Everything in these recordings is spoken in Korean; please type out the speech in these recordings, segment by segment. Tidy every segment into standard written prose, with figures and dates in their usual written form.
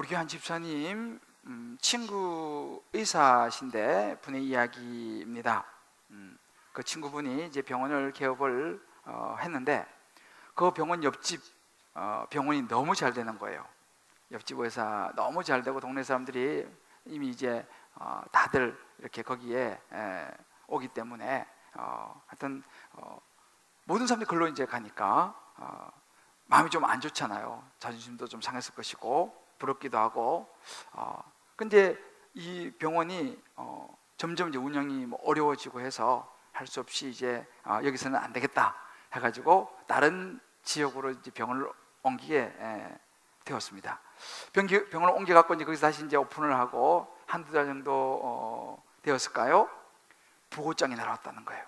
우리 교회 한 집사님 친구 의사신데 분의 이야기입니다. 그 친구분이 이제 병원을 개업을 했는데 그 병원 옆집 병원이 너무 잘 되는 거예요. 옆집 의사 너무 잘 되고 동네 사람들이 이미 이제 다들 이렇게 거기에 오기 때문에 하여튼 모든 사람들이 걸로 이제 가니까 마음이 좀 안 좋잖아요. 자존심도 좀 상했을 것이고 부럽기도 하고. 근데 이 병원이 점점 이제 운영이 어려워지고 해서 할 수 없이 이제 여기서는 안 되겠다 해가지고 다른 지역으로 이제 병원을 옮기게 되었습니다. 병원을 옮겨갖고 이제 거기서 다시 이제 오픈을 하고 한두 달 정도 되었을까요? 부고장이 날아왔다는 거예요.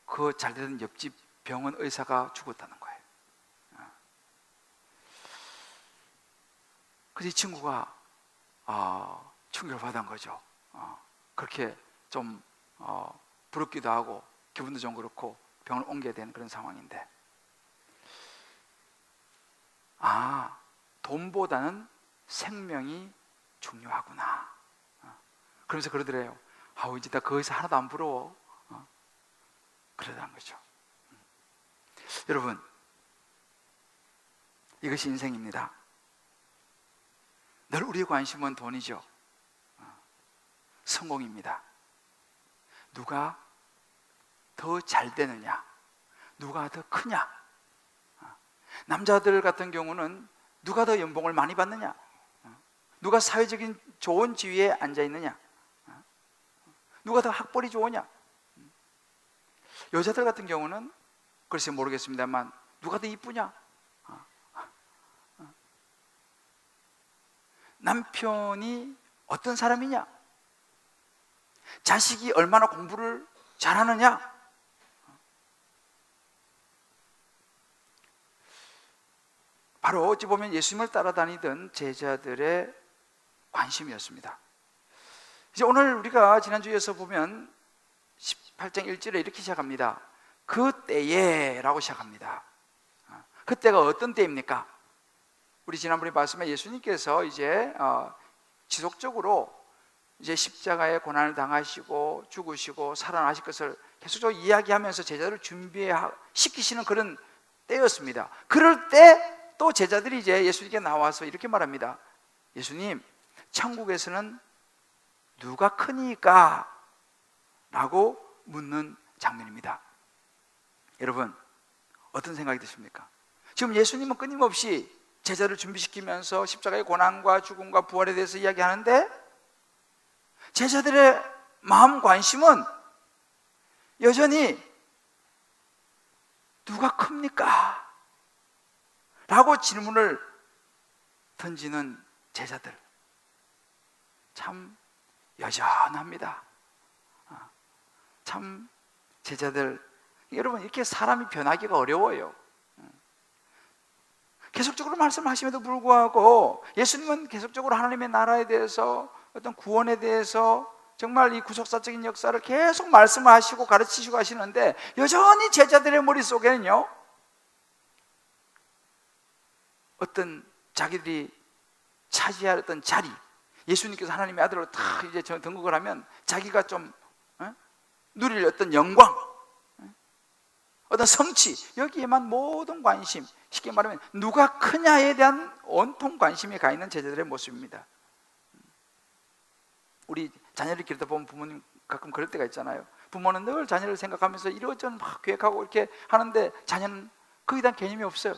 그 잘되던 옆집 병원 의사가 죽었다는 거예요. 그래서 이 친구가 충격을 받은 거죠. 그렇게 좀 부럽기도 하고 기분도 좀 그렇고 병을 옮겨야 되는 그런 상황인데, 돈보다는 생명이 중요하구나. 그러면서 그러더래요. 이제 나 거기서 하나도 안 부러워. 그러다는 거죠. 여러분, 이것이 인생입니다. 늘 우리의 관심은 돈이죠. 성공입니다. 누가 더 잘 되느냐, 누가 더 크냐. 남자들 같은 경우는 누가 더 연봉을 많이 받느냐, 누가 사회적인 좋은 지위에 앉아 있느냐, 누가 더 학벌이 좋으냐. 여자들 같은 경우는 글쎄 모르겠습니다만 누가 더 이쁘냐, 남편이 어떤 사람이냐, 자식이 얼마나 공부를 잘하느냐. 바로 어찌 보면 예수님을 따라다니던 제자들의 관심이었습니다. 이제 오늘 우리가 지난주에서 보면 18장 1절에 이렇게 시작합니다. 그때에 라고 시작합니다. 그때가 어떤 때입니까? 우리 지난번에 말씀에 예수님께서 이제 지속적으로 이제 십자가의 고난을 당하시고 죽으시고 살아나실 것을 계속적으로 이야기하면서 제자들을 준비시키시는 그런 때였습니다. 그럴 때 또 제자들이 이제 예수님께 나와서 이렇게 말합니다. 예수님, 천국에서는 누가 크니까? 라고 묻는 장면입니다. 여러분, 어떤 생각이 드십니까? 지금 예수님은 끊임없이 제자를 준비시키면서 십자가의 고난과 죽음과 부활에 대해서 이야기하는데 제자들의 마음 관심은 여전히 누가 큽니까? 라고 질문을 던지는 제자들, 참 여전합니다. 참 제자들, 여러분, 이렇게 사람이 변하기가 어려워요. 계속적으로 말씀하심에도 불구하고 예수님은 계속적으로 하나님의 나라에 대해서, 어떤 구원에 대해서 정말 이 구속사적인 역사를 계속 말씀하시고 가르치시고 하시는데 여전히 제자들의 머릿속에는요, 어떤 자기들이 차지할 어떤 자리, 예수님께서 하나님의 아들로 다 이제 등극을 하면 자기가 좀 누릴 어떤 영광, 어떤 성취, 여기에만 모든 관심, 쉽게 말하면 누가 크냐에 대한 온통 관심이 가 있는 제자들의 모습입니다. 우리 자녀를 기르다 보면 부모님 가끔 그럴 때가 있잖아요. 부모는 늘 자녀를 생각하면서 이러저런 막 계획하고 이렇게 하는데 자녀는 거기에 대한 개념이 없어요.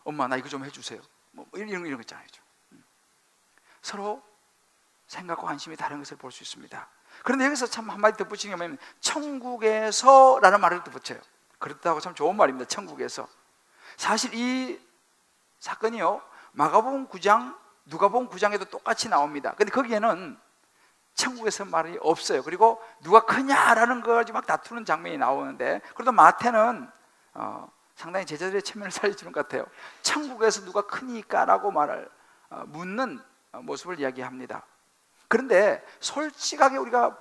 엄마, 나 이거 좀 해주세요. 이런 거 있잖아요. 서로 생각과 관심이 다른 것을 볼 수 있습니다. 그런데 여기서 참 한마디 덧붙이는 게 뭐냐면 천국에서 라는 말을 덧붙여요. 그렇다고 참 좋은 말입니다. 천국에서. 사실 이 사건이요, 마가복음 9장, 누가복음 9장에도 똑같이 나옵니다. 근데 거기에는 천국에서 말이 없어요. 그리고 누가 크냐라는 걸 가지고 막 다투는 장면이 나오는데, 그래도 마태는 상당히 제자들의 체면을 살려주는 것 같아요. 천국에서 누가 크니까 라고 말을 묻는 모습을 이야기합니다. 그런데 솔직하게 우리가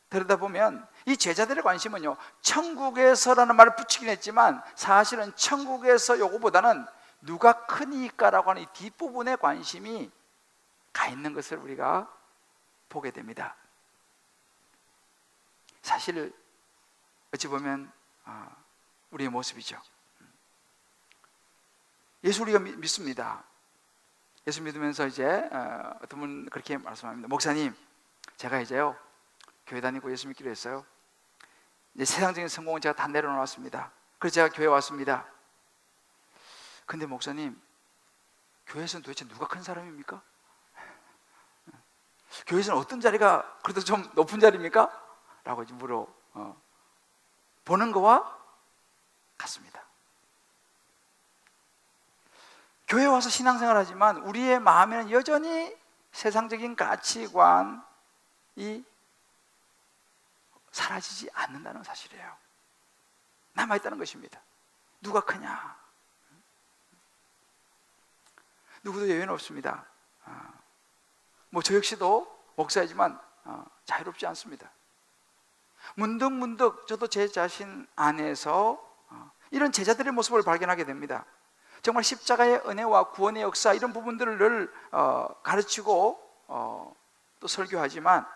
들여다보면 이 제자들의 관심은요, 천국에서라는 말을 붙이긴 했지만 사실은 천국에서 요거보다는 누가 크니까라고 하는 이 뒷부분에 관심이 가 있는 것을 우리가 보게 됩니다. 사실 어찌 보면 우리의 모습이죠. 예수 우리가 믿습니다. 예수 믿으면서 이제 어떤 분 그렇게 말씀합니다. 목사님, 제가 이제요 교회 다니고 예수 믿기로 했어요. 이제 세상적인 성공은 제가 다 내려놓았습니다. 그래서 제가 교회 왔습니다. 근데 목사님, 교회에서는 도대체 누가 큰 사람입니까? 교회에서는 어떤 자리가 그래도 좀 높은 자리입니까? 라고 이제 보는 거와 같습니다. 교회 와서 신앙생활 하지만 우리의 마음에는 여전히 세상적인 가치관이 사라지지 않는다는 사실이에요. 남아있다는 것입니다. 누가 크냐? 누구도 예외는 없습니다. 저 역시도 목사이지만 자유롭지 않습니다. 문득문득 저도 제 자신 안에서 이런 제자들의 모습을 발견하게 됩니다. 정말 십자가의 은혜와 구원의 역사 이런 부분들을 가르치고 또 설교하지만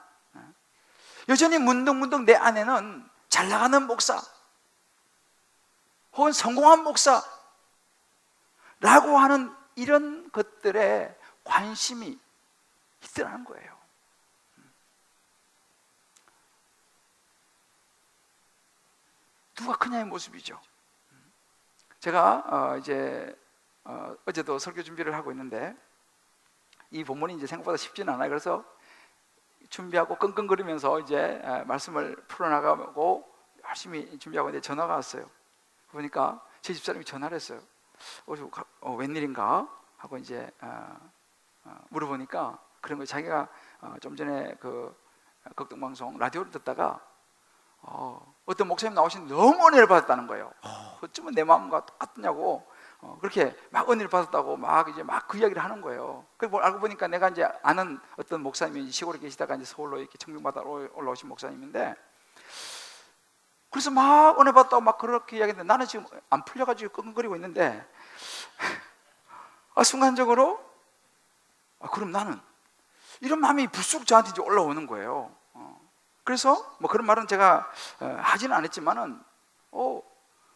여전히 문득문득 내 안에는 잘 나가는 목사 혹은 성공한 목사라고 하는 이런 것들에 관심이 있더라는 거예요. 누가 크냐의 모습이죠. 제가 어제도 설교 준비를 하고 있는데 이 본문이 이제 생각보다 쉽지는 않아요. 그래서 준비하고 끙끙거리면서 이제 말씀을 풀어나가고 열심히 준비하고 있는데 전화가 왔어요. 보니까 제 집사람이 전화를 했어요. 웬일인가 하고 이제 물어보니까 그런 거 자기가 좀 전에 그 극동방송 라디오를 듣다가 어떤 목사님 나오시는데 너무 은혜를 받았다는 거예요. 어쩌면 내 마음과 똑같냐고 그렇게 막 은혜를 받았다고 막 그 이야기를 하는 거예요. 그리고 알고 보니까 내가 이제 아는 어떤 목사님이 시골에 계시다가 이제 서울로 이렇게 청중받아 올라오신 목사님인데 그래서 막 은혜 받았다고 막 그렇게 이야기했는데 나는 지금 안 풀려가지고 끙끙거리고 있는데 순간적으로 그럼 나는 이런 마음이 불쑥 저한테 이제 올라오는 거예요. 그래서 그런 말은 제가 하지는 않았지만은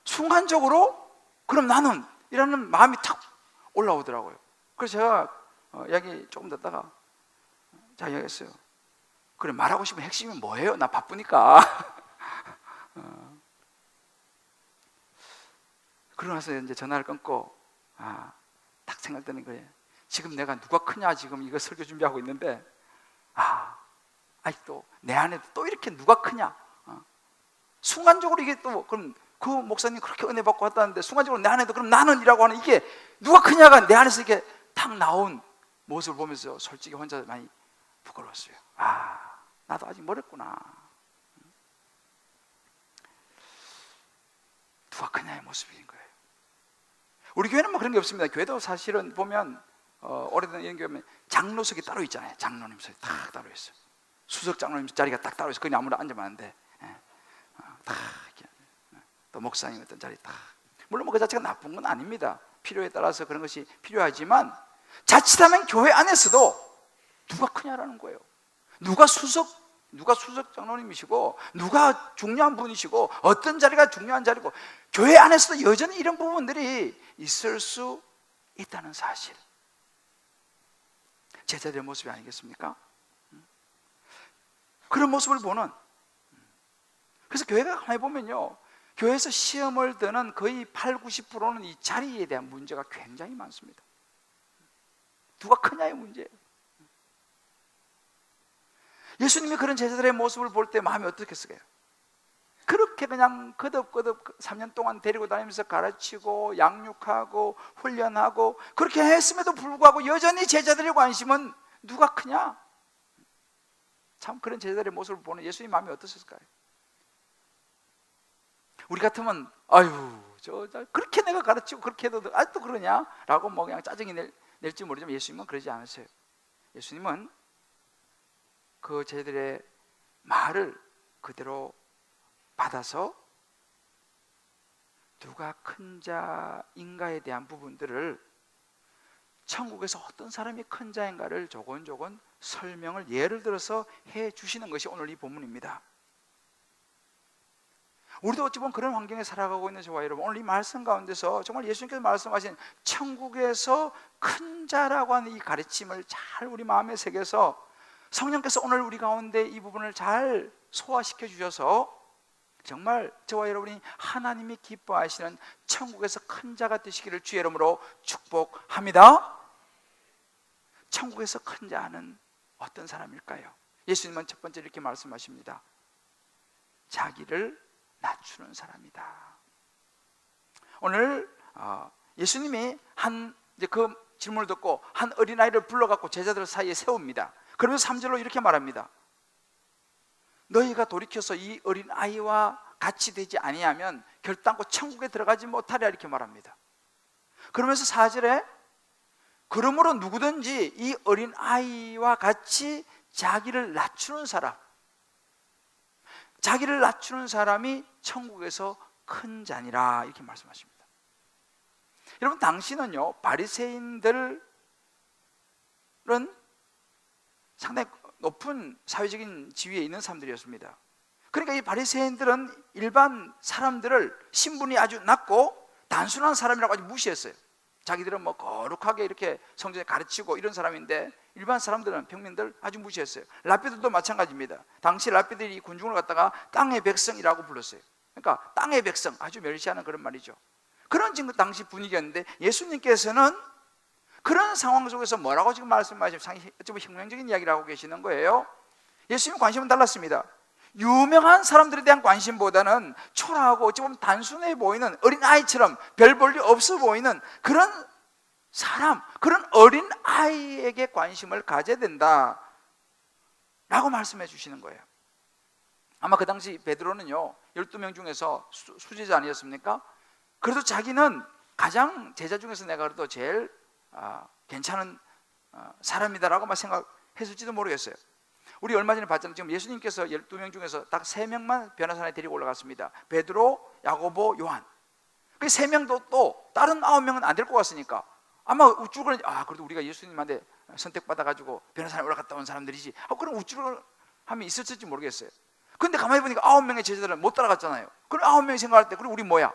순간적으로 그럼 나는 이라는 마음이 탁 올라오더라고요. 그래서 제가 이야기 조금 듣다가 자 이야기했어요. 그래 말하고 싶은 핵심이 뭐예요? 나 바쁘니까. 그러고 나서 이제 전화를 끊고 딱 생각드는 거예요. 지금 내가 누가 크냐 지금 이거 설교 준비하고 있는데 또 내 안에 또 이렇게 누가 크냐? 순간적으로 이게 또 그럼 그 목사님 그렇게 은혜 받고 왔다는데 순간적으로 내 안에도 그럼 나는이라고 하는 이게 누가 크냐가 내 안에서 이렇게 탁 나온 모습을 보면서 솔직히 혼자 많이 부끄러웠어요. 나도 아직 멀었구나. 누가 크냐의 모습인 거예요. 우리 교회는 그런 게 없습니다. 교회도 사실은 보면 오래된 이런 교회면 장로석이 따로 있잖아요. 장로님석이 딱 따로 있어요. 수석 장로님 자리가 딱 따로 있어요. 그냥 아무나 앉으면 안 돼. 딱 이렇게. 또 목사님 어떤 자리 딱. 물론 그 자체가 나쁜 건 아닙니다. 필요에 따라서 그런 것이 필요하지만 자칫하면 교회 안에서도 누가 크냐라는 거예요. 누가 수석 장로님이시고 누가 중요한 분이시고 어떤 자리가 중요한 자리고 교회 안에서도 여전히 이런 부분들이 있을 수 있다는 사실. 제자들의 모습이 아니겠습니까? 그런 모습을 보는. 그래서 교회가 가만히 보면요, 교회에서 시험을 드는 거의 80~90%는 이 자리에 대한 문제가 굉장히 많습니다. 누가 크냐의 문제예요. 예수님이 그런 제자들의 모습을 볼 때 마음이 어떻겠어요? 그렇게 그냥 거듭거듭 3년 동안 데리고 다니면서 가르치고 양육하고 훈련하고 그렇게 했음에도 불구하고 여전히 제자들의 관심은 누가 크냐? 참 그런 제자들의 모습을 보는 예수님 마음이 어떠셨을까요? 우리 같으면 그렇게 내가 가르치고 그렇게 해도 아직도 그러냐? 라고 그냥 짜증이 낼지 모르지만 예수님은 그러지 않으세요. 예수님은 그 제자들의 말을 그대로 받아서 누가 큰 자인가에 대한 부분들을 천국에서 어떤 사람이 큰 자인가를 조곤조곤 설명을 예를 들어서 해 주시는 것이 오늘 이 본문입니다. 우리도 어찌 보면 그런 환경에 살아가고 있는 저와 여러분, 오늘 이 말씀 가운데서 정말 예수님께서 말씀하신 천국에서 큰 자라고 하는 이 가르침을 잘 우리 마음에 새겨서 성령께서 오늘 우리 가운데 이 부분을 잘 소화시켜 주셔서 정말 저와 여러분이 하나님이 기뻐하시는 천국에서 큰 자가 되시기를 주의 이름으로 축복합니다. 천국에서 큰 자는 어떤 사람일까요? 예수님은 첫 번째 이렇게 말씀하십니다. 자기를 낮추는 사람이다. 오늘 예수님이 이제 그 질문을 듣고 한 어린아이를 불러갖고 제자들 사이에 세웁니다. 그러면서 3절로 이렇게 말합니다. 너희가 돌이켜서 이 어린아이와 같이 되지 아니하면 결단코 천국에 들어가지 못하리라 이렇게 말합니다. 그러면서 4절에 그러므로 누구든지 이 어린아이와 같이 자기를 낮추는 사람, 자기를 낮추는 사람이 천국에서 큰 자니라 이렇게 말씀하십니다. 여러분, 당시는요 바리새인들은 상당히 높은 사회적인 지위에 있는 사람들이었습니다. 그러니까 이 바리새인들은 일반 사람들을 신분이 아주 낮고 단순한 사람이라고 아주 무시했어요. 자기들은 뭐 거룩하게 이렇게 성전에 가르치고 이런 사람인데 일반 사람들은, 평민들 아주 무시했어요. 랍비들도 마찬가지입니다. 당시 랍비들이 군중을 갖다가 땅의 백성이라고 불렀어요. 그러니까 땅의 백성, 아주 멸시하는 그런 말이죠. 그런 지금 당시 분위기였는데 예수님께서는 그런 상황 속에서 뭐라고 지금 말씀하시면 상당히 혁명적인 이야기를 하고 계시는 거예요. 예수님 관심은 달랐습니다. 유명한 사람들에 대한 관심보다는 초라하고 어찌 보면 단순해 보이는 어린아이처럼 별 볼 일 없어 보이는 그런 사람, 그런 어린아이에게 관심을 가져야 된다 라고 말씀해 주시는 거예요. 아마 그 당시 베드로는요 12명 중에서 수제자 아니었습니까? 그래도 자기는 가장 제자 중에서 내가 그래도 제일 괜찮은 사람이다라고 생각했을지도 모르겠어요. 우리 얼마 전에 봤잖아요. 지금 예수님께서 12명 중에서 딱 3명만 변화산에 데리고 올라갔습니다. 베드로, 야고보, 요한. 그 3명도 또 다른 9명은 안 데리고 갔으니까 아마 우쭐거리는, 그래도 우리가 예수님한테 선택받아가지고 변화산에 올라갔다 온 사람들이지, 그런 우쭐함이 있었을지 모르겠어요. 근데 가만히 보니까 9명의 제자들은 못 따라갔잖아요. 그럼 9명이 생각할 때, 그럼 우리 뭐야?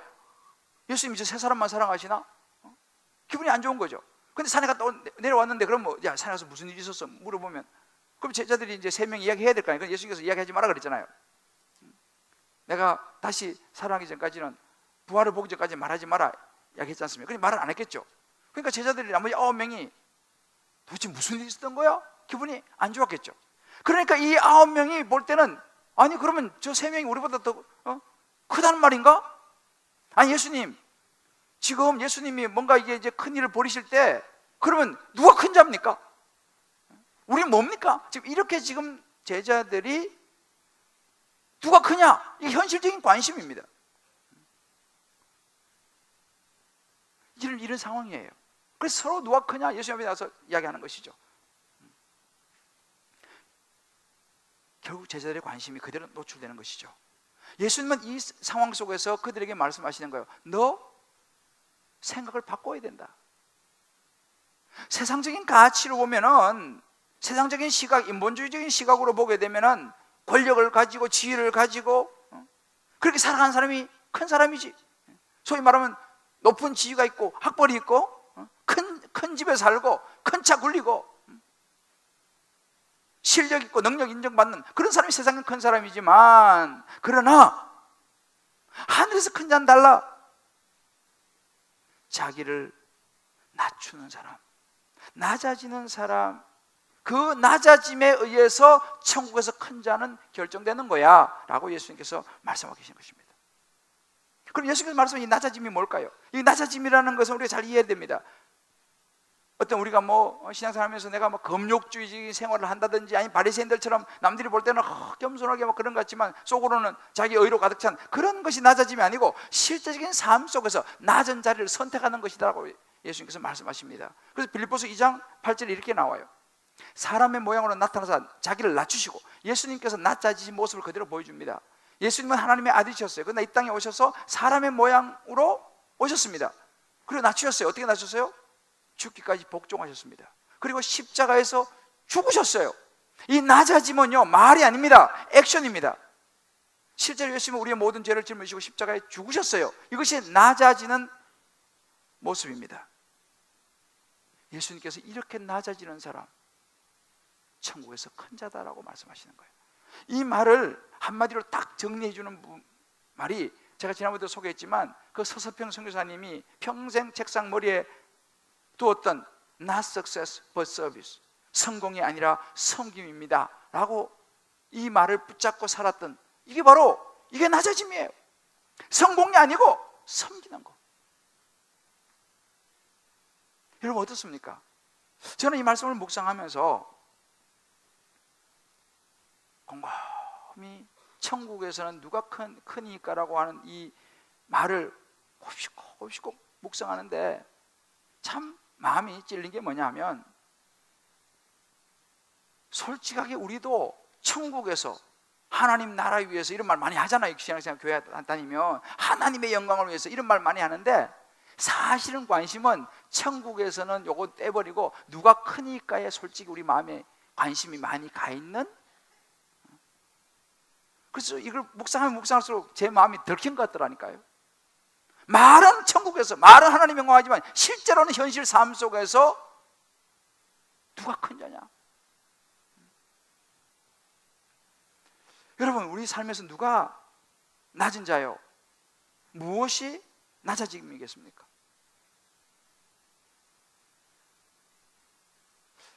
예수님 이제 3사람만 사랑하시나? 기분이 안 좋은 거죠. 근데 산에 갔다 내려왔는데 그럼 야, 산에 가서 무슨 일이 있었어? 물어보면 그럼 제자들이 이제 3명 이야기해야 될 거 아니에요. 예수님께서 이야기하지 마라 그랬잖아요. 내가 다시 살아가기 전까지는, 부활을 보기 전까지 말하지 마라 이야기했지 않습니까? 근데 말을 안 했겠죠. 그러니까 제자들이 나머지 9명이 도대체 무슨 일이 있었던 거야? 기분이 안 좋았겠죠. 그러니까 이 9명이 볼 때는, 아니 그러면 저 3명이 우리보다 더 크다는 말인가? 아니 예수님, 지금 예수님이 뭔가 이제 큰 일을 벌이실 때 그러면 누가 큰 자입니까? 우리 뭡니까? 지금 이렇게 지금 제자들이 누가 크냐? 이게 현실적인 관심입니다. 이런 상황이에요. 그래서 서로 누가 크냐? 예수님 앞에 나와서 이야기하는 것이죠. 결국 제자들의 관심이 그대로 노출되는 것이죠. 예수님은 이 상황 속에서 그들에게 말씀하시는 거예요. 너 생각을 바꿔야 된다. 세상적인 가치로 보면은, 세상적인 시각, 인본주의적인 시각으로 보게 되면은 권력을 가지고 지위를 가지고 그렇게 살아가는 사람이 큰 사람이지. 소위 말하면 높은 지위가 있고 학벌이 있고 큰 집에 살고 큰 차 굴리고 실력 있고 능력 인정받는 그런 사람이 세상에 큰 사람이지만, 그러나 하늘에서 큰 자는 달라. 자기를 낮추는 사람, 낮아지는 사람, 그 낮아짐에 의해서 천국에서 큰 자는 결정되는 거야 라고 예수님께서 말씀하고 계신 것입니다. 그럼 예수님께서 말씀하신 이 낮아짐이 뭘까요? 이 낮아짐이라는 것은 우리가 잘 이해해야 됩니다. 어떤 우리가 신앙생활 하면서 내가 금욕주의적인 생활을 한다든지, 아니 바리새인들처럼 남들이 볼 때는 겸손하게 그런 것 같지만 속으로는 자기 의로 가득 찬 그런 것이 낮아짐이 아니고 실제적인 삶 속에서 낮은 자리를 선택하는 것이라고 예수님께서 말씀하십니다. 그래서 빌립보서 2장 8절에 이렇게 나와요. 사람의 모양으로 나타나서 자기를 낮추시고, 예수님께서 낮아지신 모습을 그대로 보여줍니다. 예수님은 하나님의 아들이셨어요. 그러나 이 땅에 오셔서 사람의 모양으로 오셨습니다. 그리고 낮추셨어요. 어떻게 낮추셨어요? 죽기까지 복종하셨습니다. 그리고 십자가에서 죽으셨어요. 이 낮아짐은요, 말이 아닙니다. 액션입니다. 실제로 예수님은 우리의 모든 죄를 짊어지시고 십자가에 죽으셨어요. 이것이 낮아지는 모습입니다. 예수님께서 이렇게 낮아지는 사람, 천국에서 큰 자다라고 말씀하시는 거예요. 이 말을 한마디로 딱 정리해 주는 말이, 제가 지난번에도 소개했지만 그 서서평 선교사님이 평생 책상 머리에 두었던 Not success but service, 성공이 아니라 섬김입니다 라고 이 말을 붙잡고 살았던, 이게 바로 이게 낮아짐이에요. 성공이 아니고 섬기는 거. 여러분 어떻습니까? 저는 이 말씀을 묵상하면서 곰곰이 천국에서는 누가 크니까라고 하는 이 말을 곱씹고 묵상하는데 참 마음이 찔린 게 뭐냐면, 솔직하게 우리도 천국에서 하나님 나라 위해서 이런 말 많이 하잖아요. 신앙생활 교회 다니면 하나님의 영광을 위해서 이런 말 많이 하는데, 사실은 관심은 천국에서는 요거 떼버리고 누가 크니까에 솔직히 우리 마음에 관심이 많이 가 있는. 그래서 이걸 묵상하면 묵상할수록 제 마음이 덜킨 것 같더라니까요. 말은 천국에서, 말은 하나님 영광하지만 실제로는 현실 삶 속에서 누가 큰 자냐? 여러분, 우리 삶에서 누가 낮은 자요? 무엇이 낮아짐이겠습니까?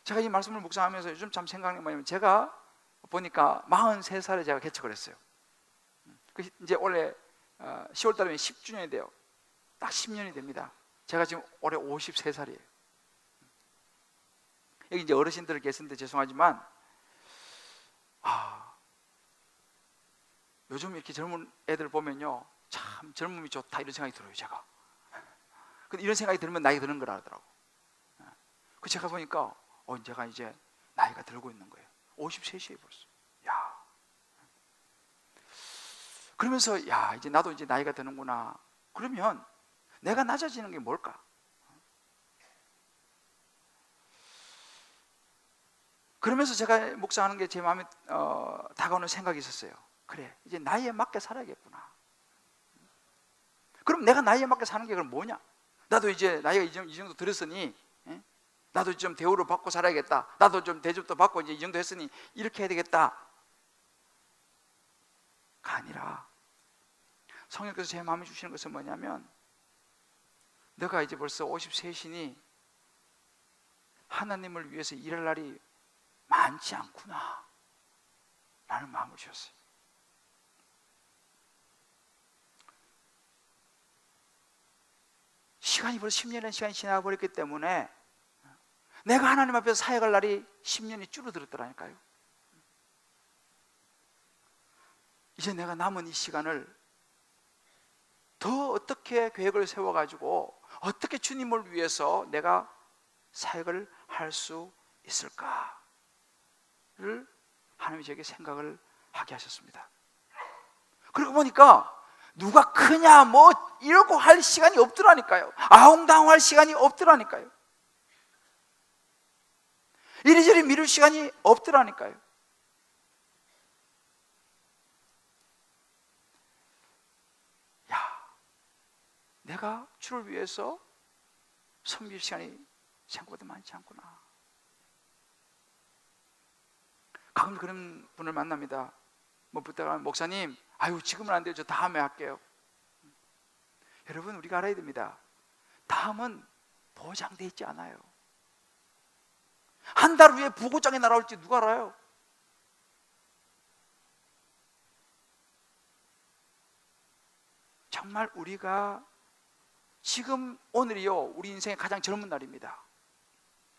제가 이 말씀을 묵상하면서 요즘 참 생각하는 게 뭐냐면, 제가 보니까 43살에 제가 개척을 했어요. 이제 올해 10월 달에 10주년이 돼요. 딱 10년이 됩니다. 제가 지금 올해 53살이에요. 여기 이제 어르신들 계신데 죄송하지만, 요즘 이렇게 젊은 애들 보면요, 참 젊음이 좋다 이런 생각이 들어요, 제가. 근데 이런 생각이 들면 나이가 드는 거라 하더라고. 그 제가 보니까 제가 이제 나이가 들고 있는 거예요. 53시에 벌써. 야. 그러면서 이제 나도 이제 나이가 드는구나. 그러면 내가 낮아지는 게 뭘까? 그러면서 제가 묵상하는 게 제 마음에 다가오는 생각이 있었어요. 그래, 이제 나이에 맞게 살아야겠구나. 그럼 내가 나이에 맞게 사는 게 그럼 뭐냐? 나도 이제 나이가 이 정도 들었으니 나도 좀 대우를 받고 살아야겠다. 나도 좀 대접도 받고 이제 이 정도 했으니 이렇게 해야 되겠다. 가 아니라 성령께서 제 마음에 주시는 것은 뭐냐면, 너가 이제 벌써 53시니 하나님을 위해서 일할 날이 많지 않구나 라는 마음을 주셨어요. 시간이 벌써 10년의 시간이 지나버렸기 때문에 내가 하나님 앞에서 사역할 날이 10년이 줄어들었더라니까요. 이제 내가 남은 이 시간을 더 어떻게 계획을 세워가지고 어떻게 주님을 위해서 내가 사역을 할 수 있을까를 하나님이 저에게 생각을 하게 하셨습니다. 그러고 보니까 누가 크냐 뭐 이러고 할 시간이 없더라니까요. 아웅다웅할 시간이 없더라니까요. 이리저리 미룰 시간이 없더라니까요. 내가 주를 위해서 섬길 시간이 생각보다 많지 않구나. 가끔 그런 분을 만납니다. 뭐 부탁하면, 목사님, 지금은 안 돼요. 저 다음에 할게요. 여러분, 우리가 알아야 됩니다. 다음은 보장되어 있지 않아요. 한 달 후에 부고장이 날아올지 누가 알아요? 정말 우리가 지금 오늘이요, 우리 인생의 가장 젊은 날입니다.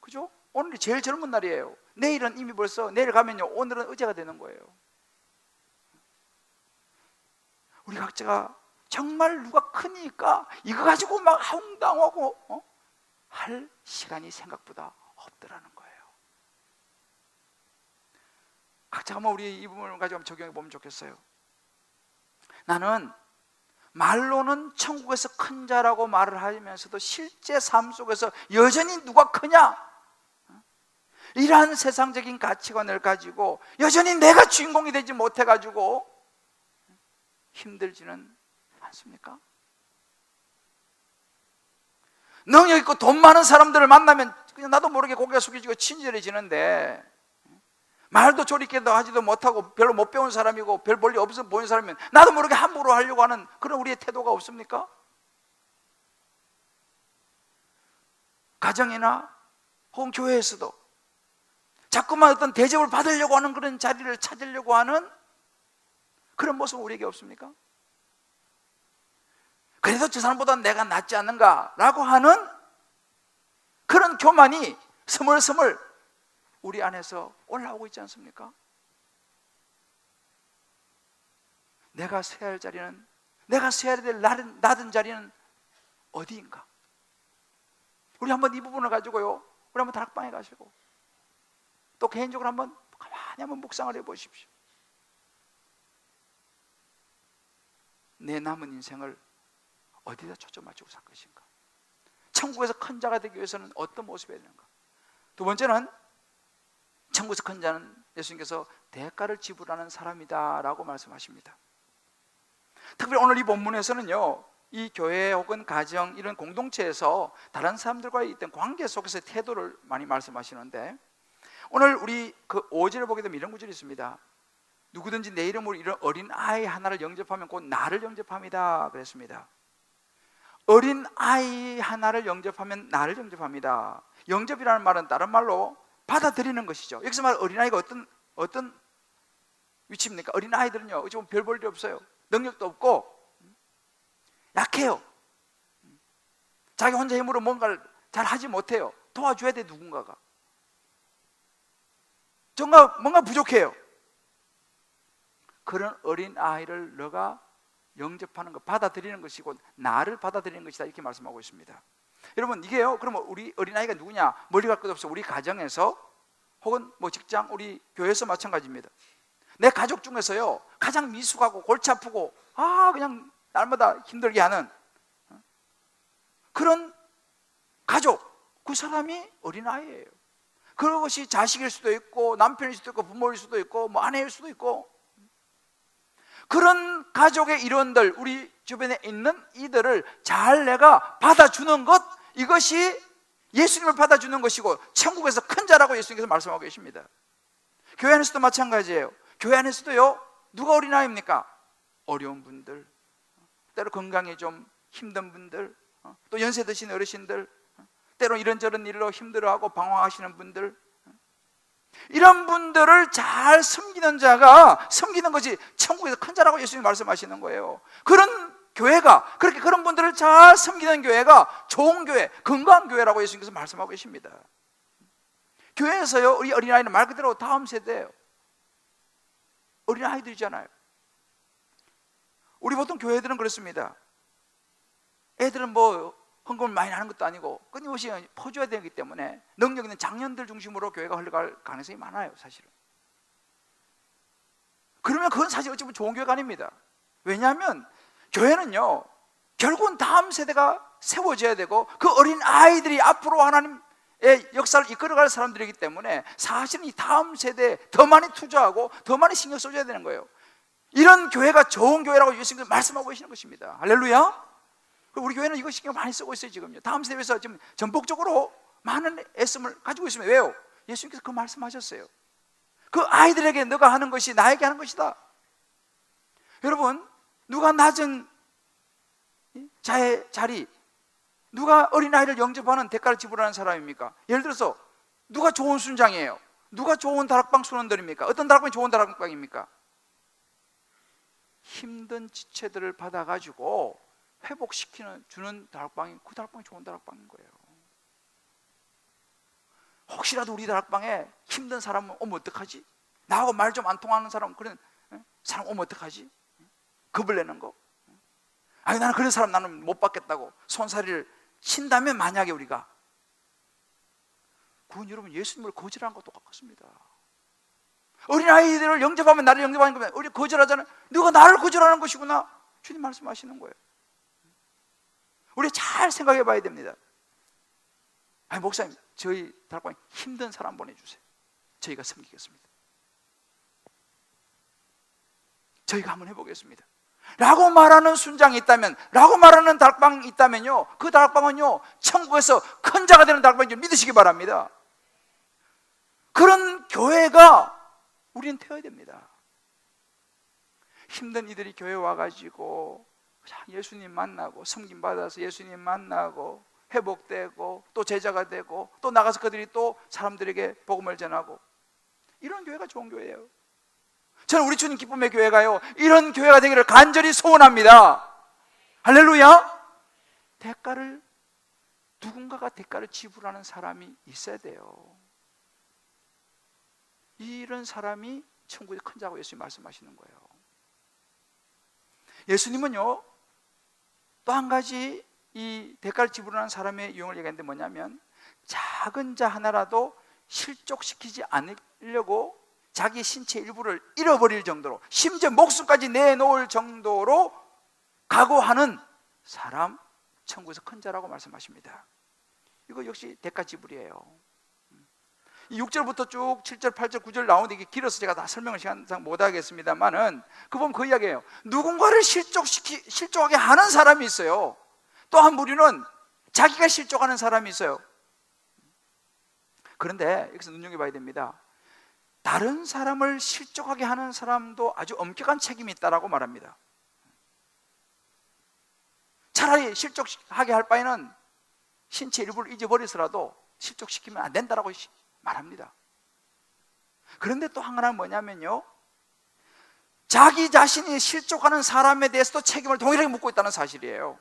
그죠? 오늘이 제일 젊은 날이에요. 내일은 이미 벌써, 내일 가면요, 오늘은 어제가 되는 거예요. 우리 각자가 정말 누가 크니까 이거 가지고 막 아웅다웅하고 할 시간이 생각보다 없더라는 거예요. 각자가 우리 이 부분을 가지고 적용해 보면 좋겠어요. 나는 말로는 천국에서 큰 자라고 말을 하면서도 실제 삶 속에서 여전히 누가 크냐? 이러한 세상적인 가치관을 가지고 여전히 내가 주인공이 되지 못해가지고 힘들지는 않습니까? 능력 있고 돈 많은 사람들을 만나면 그냥 나도 모르게 고개가 숙여지고 친절해지는데, 말도 조리게도 하지도 못하고 별로 못 배운 사람이고 별 볼일 없어 보이는 사람이면 나도 모르게 함부로 하려고 하는 그런 우리의 태도가 없습니까? 가정이나 혹은 교회에서도 자꾸만 어떤 대접을 받으려고 하는 그런 자리를 찾으려고 하는 그런 모습은 우리에게 없습니까? 그래도 저 사람보다 내가 낫지 않는가라고 하는 그런 교만이 스물스물 우리 안에서 올라오고 있지 않습니까? 내가 서야 할 자리는, 내가 서야 될 낮은 자리는 어디인가? 우리 한번 이 부분을 가지고요, 우리 한번 다락방에 가시고 또 개인적으로 한번 가만히 한번 묵상을 해보십시오. 내 남은 인생을 어디다 초점 맞추고 살 것인가? 천국에서 큰 자가 되기 위해서는 어떤 모습이 되는가? 두 번째는, 천국에서 큰 자는 예수님께서 대가를 지불하는 사람이다 라고 말씀하십니다. 특별히 오늘 이 본문에서는요, 이 교회 혹은 가정, 이런 공동체에서 다른 사람들과의 있던 관계 속에서의 태도를 많이 말씀하시는데, 오늘 우리 그 5절을 보게 되면 이런 구절이 있습니다. 누구든지 내 이름으로 이런 어린 아이 하나를 영접하면 곧 나를 영접합니다 그랬습니다. 어린 아이 하나를 영접하면 나를 영접합니다. 영접이라는 말은 다른 말로 받아들이는 것이죠. 여기서 말하는 어린아이가 어떤 위치입니까? 어린아이들은요, 어찌 보면 별 볼 일 없어요. 능력도 없고 약해요. 자기 혼자 힘으로 뭔가를 잘 하지 못해요. 도와줘야 돼, 누군가가. 뭔가 부족해요. 그런 어린아이를 너가 영접하는 것, 받아들이는 것이고 나를 받아들이는 것이다, 이렇게 말씀하고 있습니다. 여러분, 이게요, 그러면 우리 어린아이가 누구냐? 멀리 갈 것도 없어. 우리 가정에서 혹은 뭐 직장, 우리 교회에서 마찬가지입니다. 내 가족 중에서요, 가장 미숙하고 골치 아프고 그냥 날마다 힘들게 하는 그런 가족, 그 사람이 어린아이예요. 그것이 자식일 수도 있고 남편일 수도 있고 부모일 수도 있고 뭐 아내일 수도 있고, 그런 가족의 일원들, 우리 주변에 있는 이들을 잘 내가 받아주는 것, 이것이 예수님을 받아주는 것이고 천국에서 큰 자라고 예수님께서 말씀하고 계십니다. 교회 안에서도 마찬가지예요. 교회 안에서도요, 누가 어린아이입니까? 어려운 분들, 때로 건강이 좀 힘든 분들, 또 연세 드신 어르신들, 때로 이런저런 일로 힘들어하고 방황하시는 분들, 이런 분들을 잘 섬기는 자가 섬기는 것이 천국에서 큰 자라고 예수님이 말씀하시는 거예요. 그런 교회가, 그런 분들을 잘 섬기는 교회가 좋은 교회, 건강한 교회라고 예수님께서 말씀하고 계십니다. 교회에서요, 우리 어린아이는 말 그대로 다음 세대예요. 어린아이들이잖아요. 우리 보통 교회들은 그렇습니다. 애들은 뭐 헌금을 많이 하는 것도 아니고 끊임없이 퍼줘야 되기 때문에 능력 있는 장년들 중심으로 교회가 흘러갈 가능성이 많아요, 사실은. 그러면 그건 사실 어찌 보면 좋은 교회가 아닙니다. 왜냐하면 교회는요, 결국은 다음 세대가 세워져야 되고 그 어린 아이들이 앞으로 하나님의 역사를 이끌어갈 사람들이기 때문에 사실은 이 다음 세대에 더 많이 투자하고 더 많이 신경 써줘야 되는 거예요. 이런 교회가 좋은 교회라고 예수님께서 말씀하고 계시는 것입니다. 할렐루야. 우리 교회는 이거 신경 많이 쓰고 있어요, 지금요. 다음 세대에서 지금 전폭적으로 많은 애씀을 가지고 있습니다. 왜요? 예수님께서 그 말씀하셨어요. 그 아이들에게 너가 하는 것이 나에게 하는 것이다. 여러분, 누가 낮은 자의 자리, 누가 어린아이를 영접하는 대가를 지불하는 사람입니까? 예를 들어서 누가 좋은 순장이에요? 누가 좋은 다락방 순원들입니까? 어떤 다락방이 좋은 다락방입니까? 힘든 지체들을 받아가지고 주는 다락방이, 그 다락방이 좋은 다락방인 거예요. 혹시라도 우리 다락방에 힘든 사람은 오면 어떡하지? 나하고 말 좀 안 통하는 사람, 그런 사람 오면 어떡하지? 겁을 내는 거? 나는 그런 사람 나는 못 받겠다고 손사리를 친다면, 만약에 우리가, 그건 여러분 예수님을 거절한 것도 똑같습니다. 어린아이들을 영접하면 나를 영접하는 거면 우리 거절하잖아요. 누가 나를 거절하는 것이구나. 주님 말씀하시는 거예요. 우리 잘 생각해 봐야 됩니다. 아니 목사님, 저희 다락방에 힘든 사람 보내주세요. 저희가 섬기겠습니다. 저희가 한번 해보겠습니다 라고 말하는 순장이 있다면, 라고 말하는 다락방이 있다면요, 그 다락방은요 천국에서 큰 자가 되는 다락방인 줄 믿으시기 바랍니다. 그런 교회가 우리는 되어야 됩니다. 힘든 이들이 교회 와가지고 예수님 만나고 섬김 받아서 예수님 만나고 회복되고 또 제자가 되고 또 나가서 그들이 또 사람들에게 복음을 전하고, 이런 교회가 좋은 교회예요. 저는 우리 주님 기쁨의 교회가요 이런 교회가 되기를 간절히 소원합니다. 할렐루야. 누군가가 대가를 지불하는 사람이 있어야 돼요. 이런 사람이 천국에 큰 자고 예수님이 말씀하시는 거예요. 예수님은요 또 한 가지 이 대가를 지불하는 사람의 유형을 얘기하는데 뭐냐면, 작은 자 하나라도 실족시키지 않으려고 자기 신체 일부를 잃어버릴 정도로, 심지어 목숨까지 내놓을 정도로 각오하는 사람, 천국에서 큰 자라고 말씀하십니다. 이거 역시 대가 지불이에요. 6절부터 쭉 7절, 8절, 9절 나오는데 이게 길어서 제가 다 설명을 시간상 못하겠습니다만은 그 보면 그 이야기예요. 누군가를 실족하게 하는 사람이 있어요. 또 한 부류는 자기가 실족하는 사람이 있어요. 그런데 여기서 눈여겨봐야 됩니다. 다른 사람을 실족하게 하는 사람도 아주 엄격한 책임이 있다라고 말합니다. 차라리 실족하게 할 바에는 신체 일부를 잊어버리서라도 실족시키면 안 된다라고 말합니다. 그런데 또 하나는 뭐냐면요, 자기 자신이 실족하는 사람에 대해서도 책임을 동일하게 묻고 있다는 사실이에요.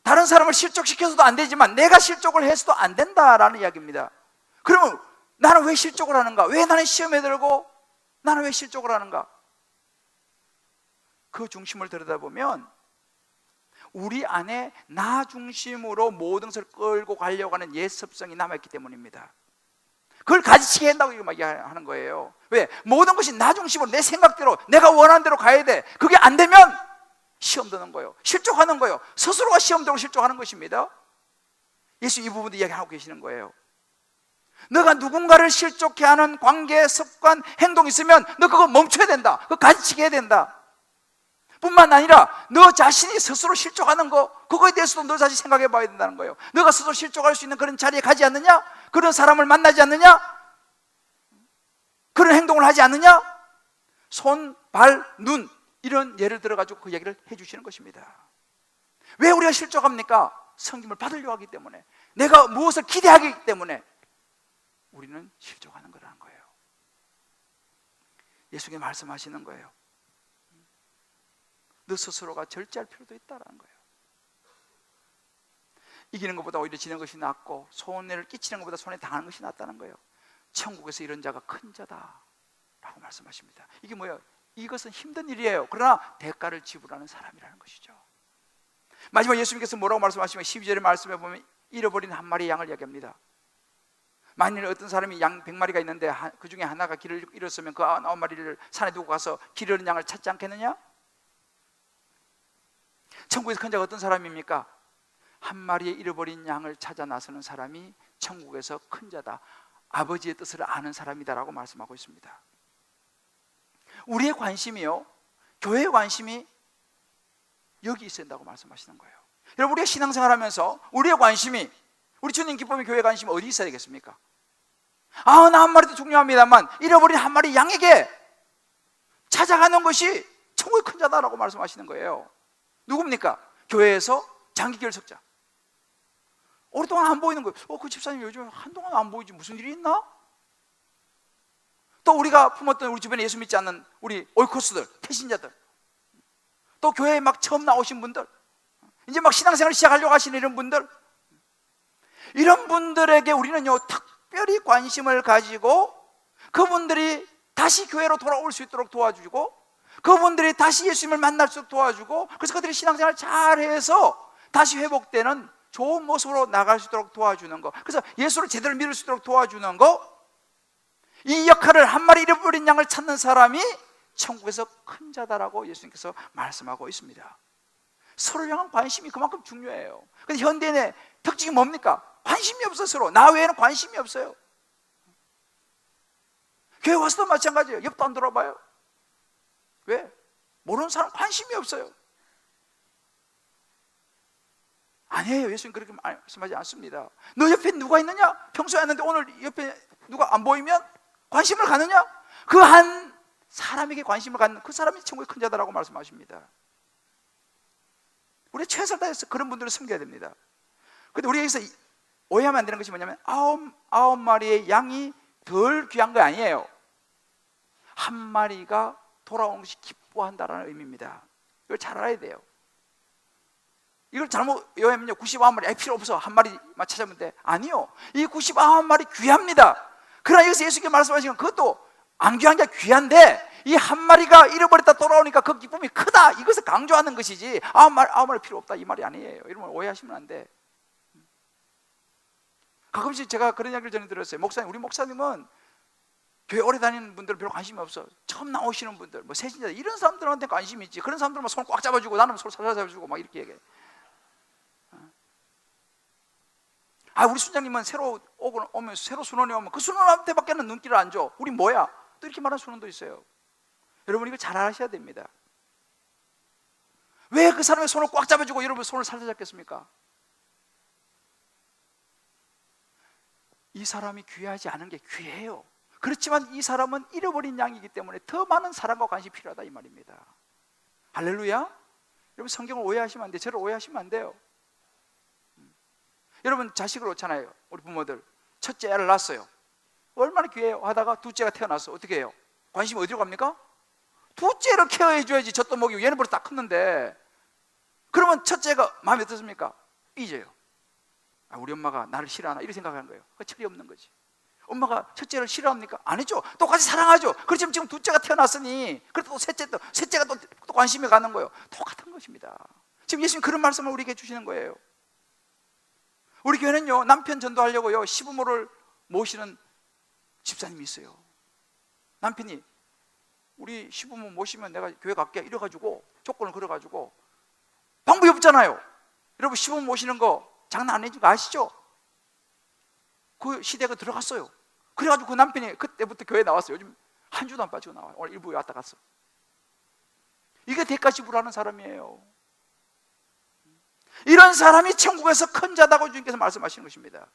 다른 사람을 실족시켜서도 안 되지만 내가 실족을 해서도 안 된다라는 이야기입니다. 그러면 나는 왜 실족을 하는가? 왜 나는 시험에 들고 나는 왜 실족을 하는가? 그 중심을 들여다보면 우리 안에 나 중심으로 모든 것을 끌고 가려고 하는 옛 습성이 남아있기 때문입니다. 그걸 가지치게 한다고 하는 거예요. 왜? 모든 것이 나 중심으로 내 생각대로 내가 원하는 대로 가야 돼. 그게 안 되면 시험 드는 거예요. 실족하는 거예요. 스스로가 시험대로 실족하는 것입니다. 예수 이 부분도 이야기하고 계시는 거예요. 너가 누군가를 실족해 하는 관계, 습관, 행동이 있으면 너 그거 멈춰야 된다. 그거 가지치게 해야 된다. 뿐만 아니라 너 자신이 스스로 실족하는 거, 그거에 대해서도 너 자신이 생각해 봐야 된다는 거예요. 너가 스스로 실족할 수 있는 그런 자리에 가지 않느냐? 그런 사람을 만나지 않느냐? 그런 행동을 하지 않느냐? 손, 발, 눈, 이런 예를 들어가지고 그 얘기를 해주시는 것입니다. 왜 우리가 실족합니까? 성김을 받으려고 하기 때문에, 내가 무엇을 기대하기 때문에 우리는 실족하는 거라는 거예요. 예수님이 말씀하시는 거예요. 너 스스로가 절제할 필요도 있다는 거예요. 이기는 것보다 오히려 지는 것이 낫고 손해를 끼치는 것보다 손해 당하는 것이 낫다는 거예요. 천국에서 이런 자가 큰 자다라고 말씀하십니다. 이게 뭐예요? 이것은 힘든 일이에요. 그러나 대가를 지불하는 사람이라는 것이죠. 마지막 예수님께서 뭐라고 말씀하시면 12절의 말씀에 보면 잃어버린 한 마리의 양을 이야기합니다. 만일 어떤 사람이 양 100마리가 있는데 그 중에 하나가 길을 잃었으면 그 9마리를 산에 두고 가서 길 잃은 양을 찾지 않겠느냐? 천국에서 큰 자가 어떤 사람입니까? 한 마리의 잃어버린 양을 찾아 나서는 사람이 천국에서 큰 자다, 아버지의 뜻을 아는 사람이다라고 말씀하고 있습니다. 우리의 관심이요, 교회의 관심이 여기 있어야 된다고 말씀하시는 거예요. 여러분, 우리가 신앙생활하면서 우리의 관심이, 우리 주님 기쁨의 교회의 관심이 어디 있어야 되겠습니까? 나 한 마리도 중요합니다만 잃어버린 한 마리 양에게 찾아가는 것이 천국의 큰 자다라고 말씀하시는 거예요. 누굽니까? 교회에서 장기 결석자, 오랫동안 안 보이는 거예요. 그 집사님 요즘 한동안 안 보이지, 무슨 일이 있나? 또 우리가 품었던 우리 주변에 예수 믿지 않는 우리 오이코스들, 태신자들, 또 교회에 막 처음 나오신 분들, 이제 막 신앙생활을 시작하려고 하시는 이런 분들, 이런 분들에게 우리는요 특별히 관심을 가지고 그분들이 다시 교회로 돌아올 수 있도록 도와주고, 그분들이 다시 예수님을 만날 수 있도록 도와주고, 그래서 그들이 신앙생활을 잘해서 다시 회복되는 좋은 모습으로 나갈 수 있도록 도와주는 것, 그래서 예수를 제대로 믿을 수 있도록 도와주는 것, 이 역할을, 한 마리 잃어버린 양을 찾는 사람이 천국에서 큰 자다라고 예수님께서 말씀하고 있습니다. 서로를 향한 관심이 그만큼 중요해요. 근데 현대인의 특징이 뭡니까? 관심이 없어요. 서로 나 외에는 관심이 없어요. 교회 와서도 마찬가지예요. 옆도 안 돌아봐요. 왜? 모르는 사람 관심이 없어요. 아니에요. 예수님 그렇게 말씀하지 않습니다. 너 옆에 누가 있느냐? 평소에 왔는데 오늘 옆에 누가 안 보이면 관심을 갖느냐? 그 한 사람에게 관심을 갖는 그 사람이 천국의 큰 자다라고 말씀하십니다. 우리 최선을 다해서 그런 분들을 섬겨야 됩니다. 근데 우리 여기서 오해하면 안 되는 것이 뭐냐면 아홉 마리의 양이 덜 귀한 거 아니에요. 한 마리가 돌아오는 것이 기뻐한다라는 의미입니다. 이걸 잘 알아야 돼요. 이걸 잘못 오해하면요 99마리 필요 없어 한 마리만 찾으면 돼. 아니요, 이 99마리 귀합니다. 그러나 여기서 예수님께서 말씀하시는 그것도 안 귀한 게 귀한데 이 한 마리가 잃어버렸다 돌아오니까 그 기쁨이 크다, 이것을 강조하는 것이지 아홉 마리 필요 없다 이 말이 아니에요. 이러면 오해하시면 안 돼. 가끔씩 제가 그런 이야기를 전해 들었어요. 목사님, 우리 목사님은 교회 오래 다니는 분들은 별로 관심이 없어. 처음 나오시는 분들, 뭐 새신자 이런 사람들한테 관심이 있지. 그런 사람들은 손을 꽉 잡아주고 나는 손을 살살 잡아주고 막 이렇게 얘기해. 우리 순장님은 새로 오면 새로 순원이 오면 그 순원한테밖에는 눈길을 안 줘. 우리 뭐야? 또 이렇게 말하는 순원도 있어요. 여러분 이거 잘 아셔야 됩니다. 왜 그 사람의 손을 꽉 잡아주고 여러분 손을 살살 잡겠습니까? 이 사람이 귀하지 않은 게 귀해요. 그렇지만 이 사람은 잃어버린 양이기 때문에 더 많은 사랑과 관심이 필요하다 이 말입니다. 할렐루야. 여러분 성경을 오해하시면 안 돼요. 저를 오해하시면 안 돼요. 여러분 자식을 놓잖아요. 우리 부모들 첫째 애를 낳았어요. 얼마나 귀해요 하다가 둘째가 태어났어. 어떻게 해요? 관심이 어디로 갑니까? 둘째를 케어해 줘야지. 젖도 먹이고 얘는 벌써 다 컸는데. 그러면 첫째가 마음이 어떻습니까? 삐져요. 우리 엄마가 나를 싫어하나 이렇게 생각하는 거예요. 그 철이 없는 거지. 엄마가 첫째를 싫어합니까? 아니죠. 똑같이 사랑하죠. 그렇지만 지금 둘째가 태어났으니 그래도 또 셋째가 또 관심이 가는 거예요. 똑같은 것입니다. 지금 예수님 그런 말씀을 우리에게 주시는 거예요. 우리 교회는요 남편 전도하려고요 시부모를 모시는 집사님이 있어요. 남편이 우리 시부모 모시면 내가 교회 갈게 이래가지고 조건을 걸어가지고 방법이 없잖아요. 여러분 시부모 모시는 거 장난 안 해준 거 아시죠? 그 시대가 들어갔어요. 그래가지고 그 남편이 그때부터 교회에 나왔어요. 요즘 한 주도 안 빠지고 나와요. 오늘 일부에 왔다 갔어. 이게 대가지불하는 사람이에요. 이런 사람이 천국에서 큰 자다고 주님께서 말씀하시는 것입니다.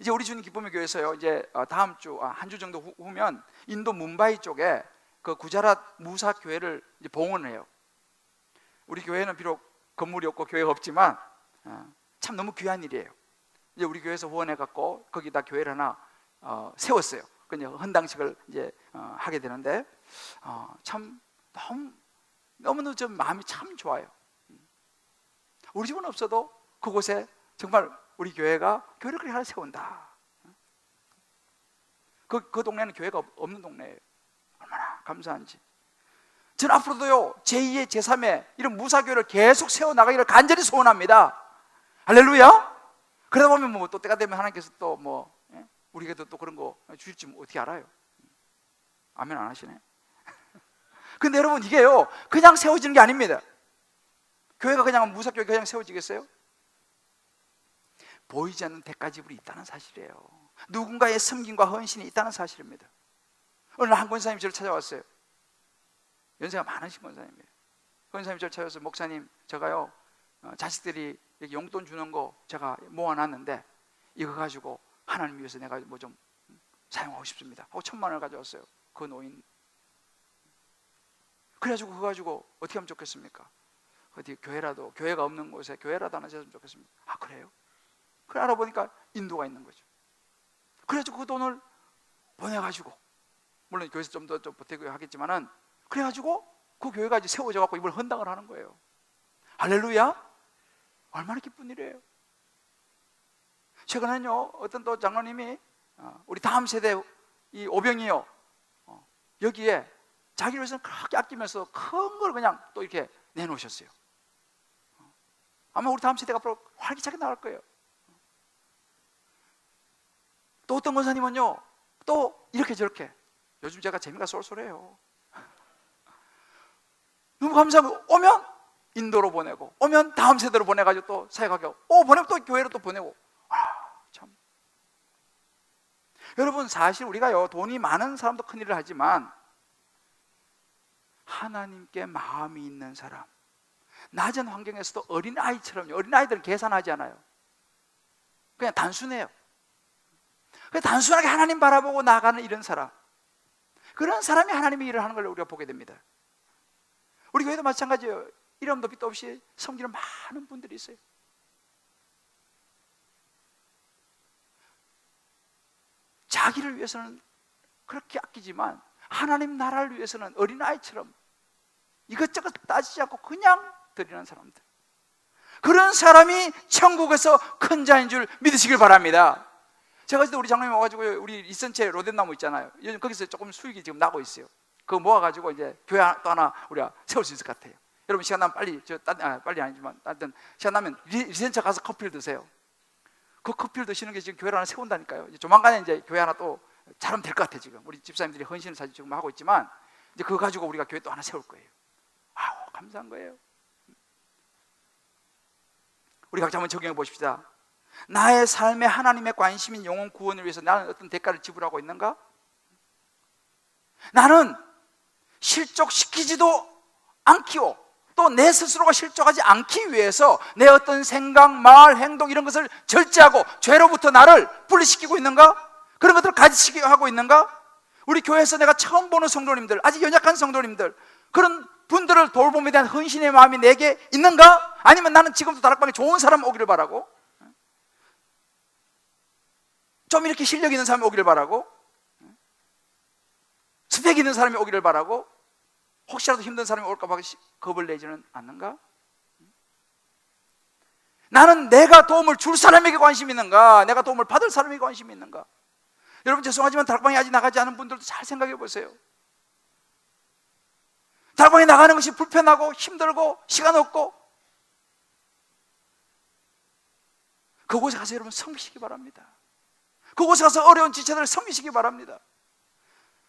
이제 우리 주님 기쁨의 교회에서요 이제 다음 주 한 주 정도 후면 인도 뭄바이 쪽에 그 구자랏 무사 교회를 이제 봉헌을 해요. 우리 교회는 비록 건물이 없고 교회가 없지만 참 너무 귀한 일이에요. 이제 우리 교회에서 후원해 갖고 거기다 교회를 하나 세웠어요. 그냥 헌당식을 이제 하게 되는데 참 너무너무 좀 마음이 참 좋아요. 우리 집은 없어도 그곳에 정말 우리 교회가 교회를 그렇게 하나 세운다. 그 동네는 교회가 없는 동네예요. 얼마나 감사한지. 저는 앞으로도요 제2의 제3의 이런 무사교회를 계속 세워나가기를 간절히 소원합니다. 할렐루야. 그러다 보면 뭐 또 때가 되면 하나님께서 또 뭐 우리에게도 또 그런 거 주실지 어떻게 알아요? 아멘 안 하시네. 근데 여러분 이게요 그냥 세워지는 게 아닙니다. 교회가 그냥 무사교회가 그냥 세워지겠어요? 보이지 않는 대가지불이 있다는 사실이에요. 누군가의 섬김과 헌신이 있다는 사실입니다. 오늘 한 권사님이 저를 찾아왔어요. 연세가 많으신 권사님이에요. 권사님이 저를 찾아와서 목사님 제가요 자식들이 여기 용돈 주는 거 제가 모아놨는데 이거 가지고 하나님 위해서 내가 뭐 좀 사용하고 싶습니다 하고 1,000만 원을 가져왔어요. 그 노인. 그래가지고 그거 가지고 어떻게 하면 좋겠습니까? 어디 교회가 없는 곳에 교회라도 하나 지었으면 좋겠습니다. 그래요? 그래 알아보니까 인도가 있는 거죠. 그래가지고 그 돈을 보내가지고 물론 교회에서 좀 더 보태고 하겠지만은 그래가지고 그 교회가 이제 세워져 갖고 이걸 헌당을 하는 거예요. 할렐루야. 얼마나 기쁜 일이에요. 최근에는요 어떤 또 장로님이 우리 다음 세대 이 오병이요 여기에 자기를 위해서는 그렇게 아끼면서 큰 걸 그냥 또 이렇게 내놓으셨어요. 아마 우리 다음 세대가 앞으로 활기차게 나갈 거예요. 또 어떤 권사님은요 또 이렇게 저렇게 요즘 제가 재미가 쏠쏠해요. 너무 감사하고, 오면 인도로 보내고, 오면 다음 세대로 보내가지고 또 사역하게 하고, 보내면 또 교회로 또 보내고. 참. 여러분, 사실 우리가요, 돈이 많은 사람도 큰일을 하지만 하나님께 마음이 있는 사람, 낮은 환경에서도 어린아이처럼요. 어린아이들은 계산하지 않아요. 그냥 단순해요. 그냥 단순하게 하나님 바라보고 나아가는 이런 사람, 그런 사람이 하나님의 일을 하는 걸 우리가 보게 됩니다. 우리 교회도 마찬가지예요. 이름도 빛도 없이 섬기는 많은 분들이 있어요. 자기를 위해서는 그렇게 아끼지만 하나님 나라를 위해서는 어린아이처럼 이것저것 따지지 않고 그냥 드리는 사람들, 그런 사람이 천국에서 큰 자인 줄 믿으시길 바랍니다. 제가 어제 우리 장로님 와가지고 우리 이선채 로뎀나무 있잖아요. 요즘 거기서 조금 수익이 지금 나고 있어요. 그거 모아가지고 이제 교회 또 하나 우리가 세울 수 있을 것 같아요. 여러분 시간 나면 빨리 빨리 아니지만 하여튼 시간 나면 리센처 가서 커피를 드세요. 그 커피를 드시는 게 지금 교회를 하나 세운다니까요. 이제 조만간에 이제 교회 하나 또 잘하면 될 것 같아. 지금 우리 집사님들이 헌신을 사실 지금 하고 있지만 이제 그거 가지고 우리가 교회 또 하나 세울 거예요. 아우, 감사한 거예요. 우리 각자 한번 적용해 보십시다. 나의 삶에 하나님의 관심인 영혼 구원을 위해서 나는 어떤 대가를 지불하고 있는가? 나는 실족시키지도 않기요, 또 내 스스로가 실족하지 않기 위해서 내 어떤 생각, 말, 행동 이런 것을 절제하고 죄로부터 나를 분리시키고 있는가? 그런 것들을 가지시게 하고 있는가? 우리 교회에서 내가 처음 보는 성도님들, 아직 연약한 성도님들, 그런 분들을 돌봄에 대한 헌신의 마음이 내게 있는가? 아니면 나는 지금도 다락방에 좋은 사람 오기를 바라고, 좀 이렇게 실력 있는 사람이 오기를 바라고, 스펙 있는 사람이 오기를 바라고, 혹시라도 힘든 사람이 올까 봐 겁을 내지는 않는가? 나는 내가 도움을 줄 사람에게 관심이 있는가? 내가 도움을 받을 사람에게 관심이 있는가? 여러분 죄송하지만 다락방에 아직 나가지 않은 분들도 잘 생각해 보세요. 다락방에 나가는 것이 불편하고 힘들고 시간 없고, 그곳에 가서 여러분 섬기시기 바랍니다. 그곳에 가서 어려운 지체들을 섬기시기 바랍니다.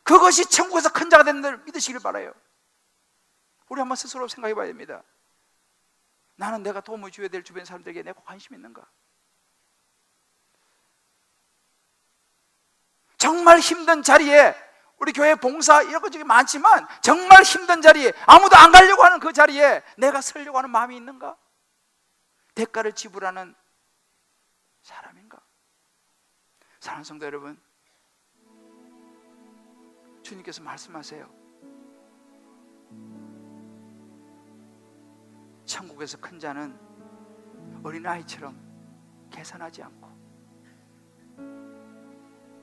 그것이 천국에서 큰 자가 되는 걸 믿으시길 바라요. 우리 한번 스스로 생각해 봐야 됩니다. 나는 내가 도움을 줘야 될 주변 사람들에게 내가 관심이 있는가? 정말 힘든 자리에, 우리 교회 봉사 이런 것 중에 많지만 정말 힘든 자리에, 아무도 안 가려고 하는 그 자리에 내가 서려고 하는 마음이 있는가? 대가를 지불하는 사람인가? 사랑하는 성도 여러분, 주님께서 말씀하세요. 천국에서 큰 자는 어린아이처럼 계산하지 않고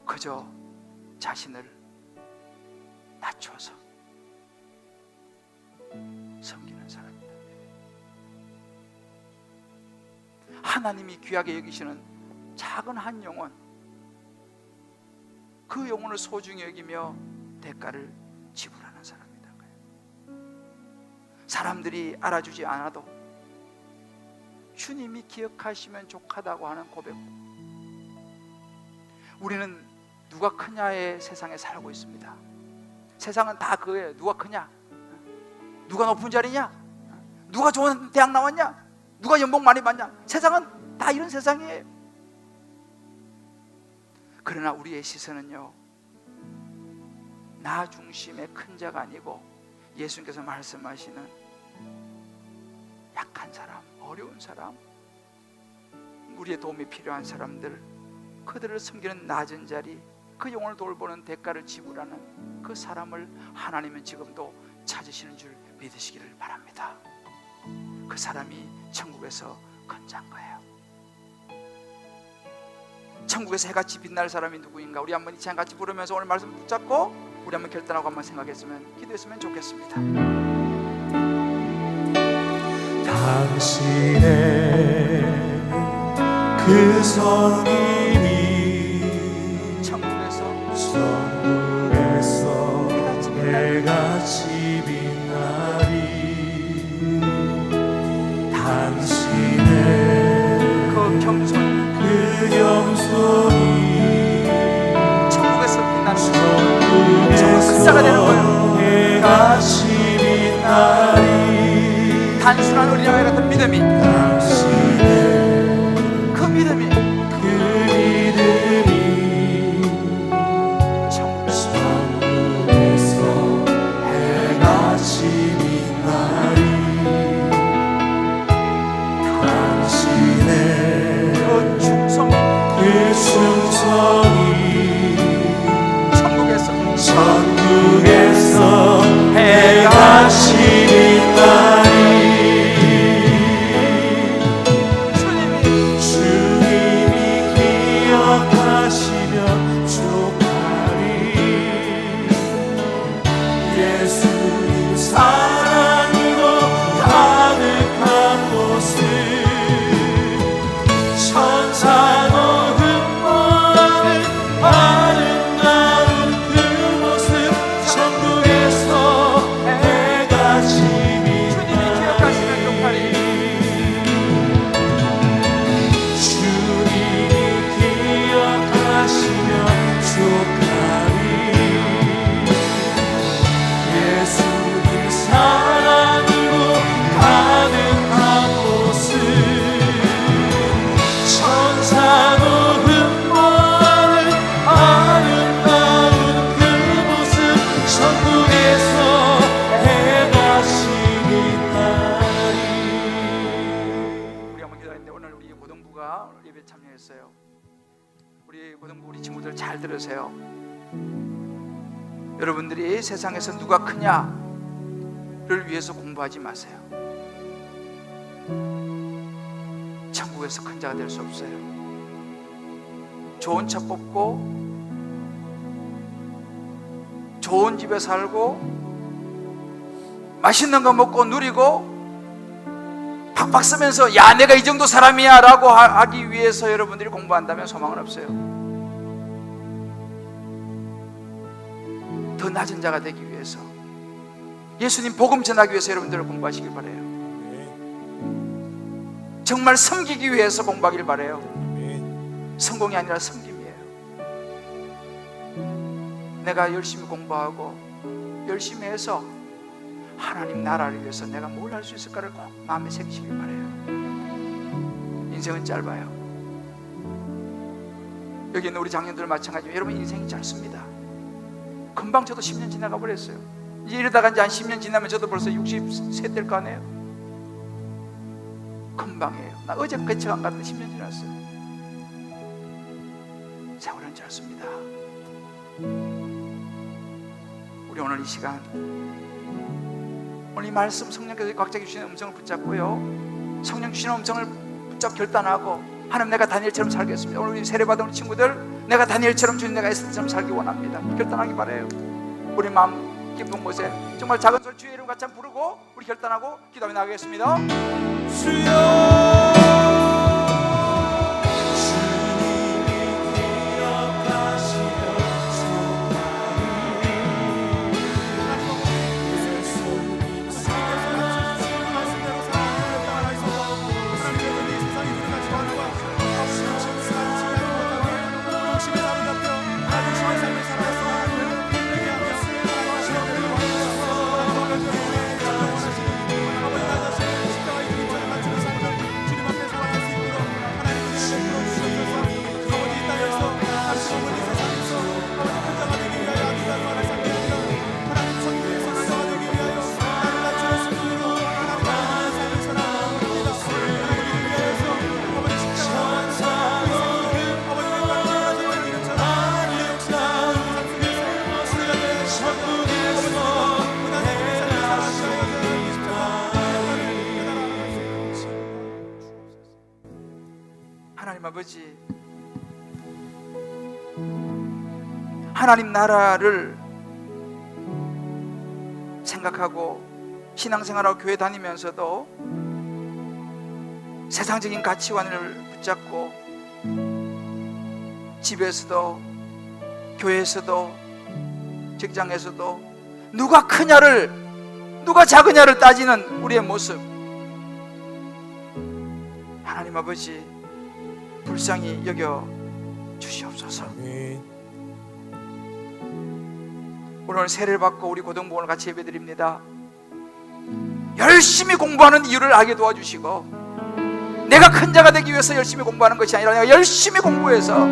그저 자신을 낮춰서 섬기는 사람입니다. 하나님이 귀하게 여기시는 작은 한 영혼, 그 영혼을 소중히 여기며 대가를 지불하는 사람이다. 사람들이 알아주지 않아도 주님이 기억하시면 족하다고 하는 고백. 우리는 누가 크냐의 세상에 살고 있습니다. 세상은 다 그거예요. 누가 크냐, 누가 높은 자리냐, 누가 좋은 대학 나왔냐, 누가 연봉 많이 받냐. 세상은 다 이런 세상이에요. 그러나 우리의 시선은요, 나 중심의 큰 자가 아니고 예수님께서 말씀하시는 약한 사람, 어려운 사람, 우리의 도움이 필요한 사람들, 그들을 섬기는 낮은 자리, 그 영혼을 돌보는 대가를 지불하는 그 사람을 하나님은 지금도 찾으시는 줄 믿으시기를 바랍니다. 그 사람이 천국에서 큰 자인 거예요. 천국에서 해같이 빛날 사람이 누구인가? 우리 한번 이 찬 같이 부르면서 오늘 말씀 붙잡고 우리 한번 결단하고 한번 생각했으면, 기도했으면 좋겠습니다. 당신의 그 성님이 천국에서 해같이 빛나리. 당신의 그 겸손이, 그 겸손이 천국에서 빛나는 천국에서 믿음이 당신의 그 믿음이 그 믿음이 천국에서 해같이 빛나리. 당신의 그 충성이 그 충성이 천국에서 해같이 빛나리. 주님이 기억하시며 족하리. 예수님 사랑으로 가득한 곳을 천사도 흠모하는 아름다운 그 모습 천국에서 해같이 주님이 기억하시면 족하리. 주님이 기억하시며 족하리. 예수님 사랑으로 가득한 곳을 천사도 흠모하는 아름다운 그 모습 천국에서 해같이 빛나리. 우리 한번 기도했는데 오늘 우리 고등부가 예배 참여했어요. 우리 고등부 우리 친구들 잘 들으세요. 여러분들이 세상에서 누가 크냐를 위해서 공부하지 마세요. 천국에서 큰 자가 될 수 없어요. 좋은 차 뽑고 좋은 집에 살고 맛있는 거 먹고 누리고 팍팍 쓰면서 야 내가 이 정도 사람이야 라고 하기 위해서 여러분들이 공부한다면 소망은 없어요. 더 낮은 자가 되기 위해서 예수님 복음 전하기 위해서 여러분들 공부하시길 바라요. 정말 섬기기 위해서 공부하길 바라요. 성공이 아니라 섬김이에요. 내가 열심히 공부하고 열심히 해서 하나님 나라를 위해서 내가 뭘 할 수 있을까를 꼭 마음에 새기시길 바라요. 인생은 짧아요. 여기 있는 우리 장년들 마찬가지로 여러분 인생이 짧습니다. 금방 저도 10년 지나가 버렸어요. 이제 이러다가 이제 한 10년 지나면 저도 벌써 60세 될 거 아니에요. 금방이에요. 나 어제 개척 안 갔는데 10년 지났어요. 세월은 짧습니다. 우리 오늘 이 시간 오늘 이 말씀 성령께서 각자에게 주시는 음성을 붙잡고요, 성령 주시는 음성을 붙잡 결단하고 하나님 내가 다니엘처럼 살겠습니다. 오늘 우리 세례받은 우리 친구들 내가 다니엘처럼 주님 내가 에스더처럼 살기 원합니다. 결단하기 바라요. 우리 마음 깊은 곳에 정말 작은 소리 주의 이름 같이 한번 부르고 우리 결단하고 기도하며 나가겠습니다. 주여 하나님 아버지, 하나님 나라를 생각하고 신앙생활하고 교회 다니면서도 세상적인 가치관을 붙잡고 집에서도 교회에서도 직장에서도 누가 크냐를 누가 작으냐를 따지는 우리의 모습, 하나님 아버지 불쌍히 여겨 주시옵소서. 오늘 세례를 받고 우리 고등부원을 같이 예배드립니다. 열심히 공부하는 이유를 알게 도와주시고, 내가 큰 자가 되기 위해서 열심히 공부하는 것이 아니라 내가 열심히 공부해서